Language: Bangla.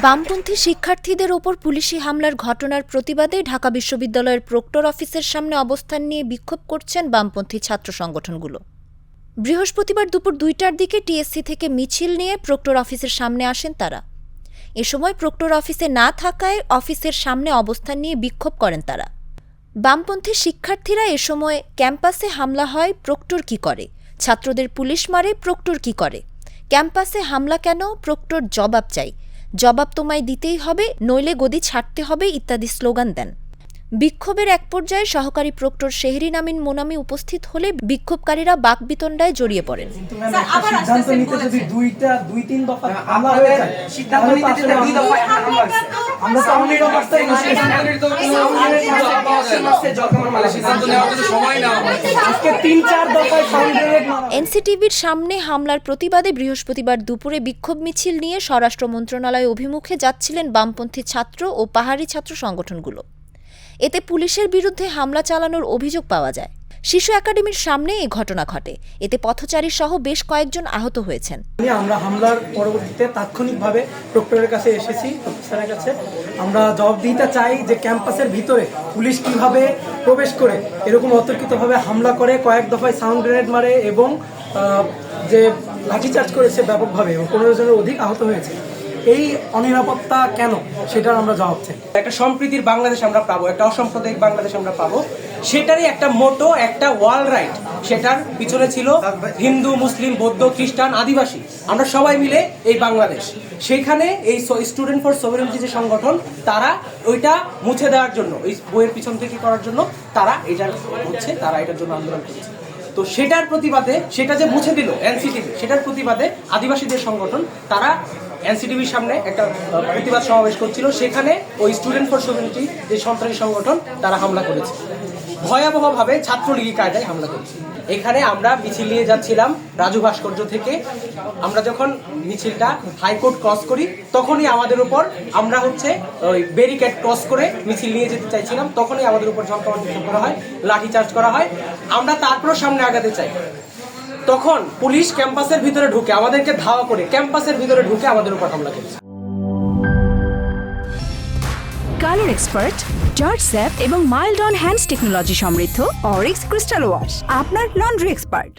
বামপন্থী শিক্ষার্থীদের ওপর পুলিশি হামলার ঘটনার প্রতিবাদে ঢাকা বিশ্ববিদ্যালয়ের প্রক্টর অফিসের সামনে অবস্থান নিয়ে বিক্ষোভ করছেন বামপন্থী ছাত্র সংগঠনগুলো। বৃহস্পতিবার দুপুর ২টার দিকে টিএসসি থেকে মিছিল নিয়ে প্রক্টর অফিসের সামনে আসেন তারা। এ সময় প্রক্টর অফিসে না থাকায় অফিসের সামনে অবস্থান নিয়ে বিক্ষোভ করেন তারা। বামপন্থী শিক্ষার্থীরা এ সময় ক্যাম্পাসে হামলা হয়, প্রক্টর কি করে, ছাত্রদের পুলিশ মারে, প্রক্টর কি করে, ক্যাম্পাসে হামলা কেন, প্রক্টর জবাব চাই, জবাব তোমায় দিতেই হবে, নইলে গদি ছাড়তে হবে ইত্যাদি স্লোগান দেন। বিক্ষোভের এক পর্যায়ে সহকারী প্রক্টর শেহরিন আমিন মোনামি উপস্থিত হলে বিক্ষোভকারীরা বাকবিতণ্ডায় জড়িয়ে পড়েন। এনসিটিভির সামনে হামলার প্রতিবাদে বৃহস্পতিবার দুপুরে বিক্ষোভ মিছিল নিয়ে স্বরাষ্ট্র মন্ত্রণালয় অভিমুখে যাচ্ছিলেন বামপন্থী ছাত্র ও পাহাড়ি ছাত্র সংগঠনগুলো। এতে পুলিশের বিরুদ্ধে হামলা চালানোর অভিযোগ পাওয়া যায়। শিশু একাডেমির সামনে এই ঘটনা ঘটে। এতে পথচারী সহ বেশ কয়েকজন আহত হয়েছেন। আমরা হামলার পরবর্তীতে তাৎক্ষণিকভাবে প্রক্টরের কাছে এসেছি, প্রফেসরের কাছে। আমরা জবাব দিতে চাই যে ক্যাম্পাসের ভিতরে পুলিশ কিভাবে প্রবেশ করে এরকম অতর্কিতভাবে হামলা করে, কয়েক দফায় সাউন্ড গ্রেনেড মারে এবং যে লাঠিচার্জ করেছে ব্যাপকভাবে এবং 15 জনের অধিক আহত হয়েছে। এই অনিরাপত্তা কেন, সেটার আমরা জবাব চাই। একটা সম্প্রীতির বাংলাদেশ আমরা পাবো, একটা অসাম্প্রদায়িক বাংলাদেশ আমরা পাবো, সেটারই একটা মোটো, একটা ওয়ার্ল্ড রাইট। সেটার পিছনে ছিল হিন্দু, মুসলিম, বৌদ্ধ, খ্রিস্টান, আদিবাসী, আমরা সবাই মিলে এই বাংলাদেশ। সেখানে এই স্টুডেন্ট ফর সভারেনিটি যে সংগঠন, তারা ওইটা মুছে দেওয়ার জন্য, এই বইয়ের পিছন থেকে করার জন্য তারা এটার জন্য আন্দোলন করেছে। তো সেটার প্রতিবাদে, সেটা যে মুছে দিল এনসিটিভি, সেটার প্রতিবাদে আদিবাসীদের সংগঠন তারা এনসিটিভির সামনে একটা প্রতিবাদ সমাবেশ করছিল। সেখানে ওই স্টুডেন্ট ফর সভারেনিটি যে সন্ত্রাসী সংগঠন, তারা হামলা করেছে, ভয়াবহভাবে ছাত্রলীগী কায়দায় হামলা করেছে। এখানে আমরা মিছিল নিয়ে যাচ্ছিলাম রাজু ভাস্কর্য থেকে। আমরা যখন মিছিলটা হাইকোর্ট ক্রস করি, তখনই আমাদের উপর, আমরা ওই ব্যারিকেড ক্রস করে মিছিল নিয়ে যেতে চাইছিলাম, তখনই আমাদের উপর ঝড় করা হয়, লাঠিচার্জ করা হয়। আমরা তারপরও সামনে আগাতে চাই, তখন পুলিশ ক্যাম্পাসের ভিতরে ঢুকে আমাদেরকে ধাওয়া করে ক্যাম্পাসের ভিতরে ঢুকে আমাদের উপর হামলা করেছে। কালার এক্সপার্ট, জর্জ স্যাপ এবং মাইল্ড অন হ্যান্ডস টেকনোলজি সমৃদ্ধ অরিক্স ক্রিস্টাল ওয়াশ আপনার লন্ড্রি এক্সপার্ট।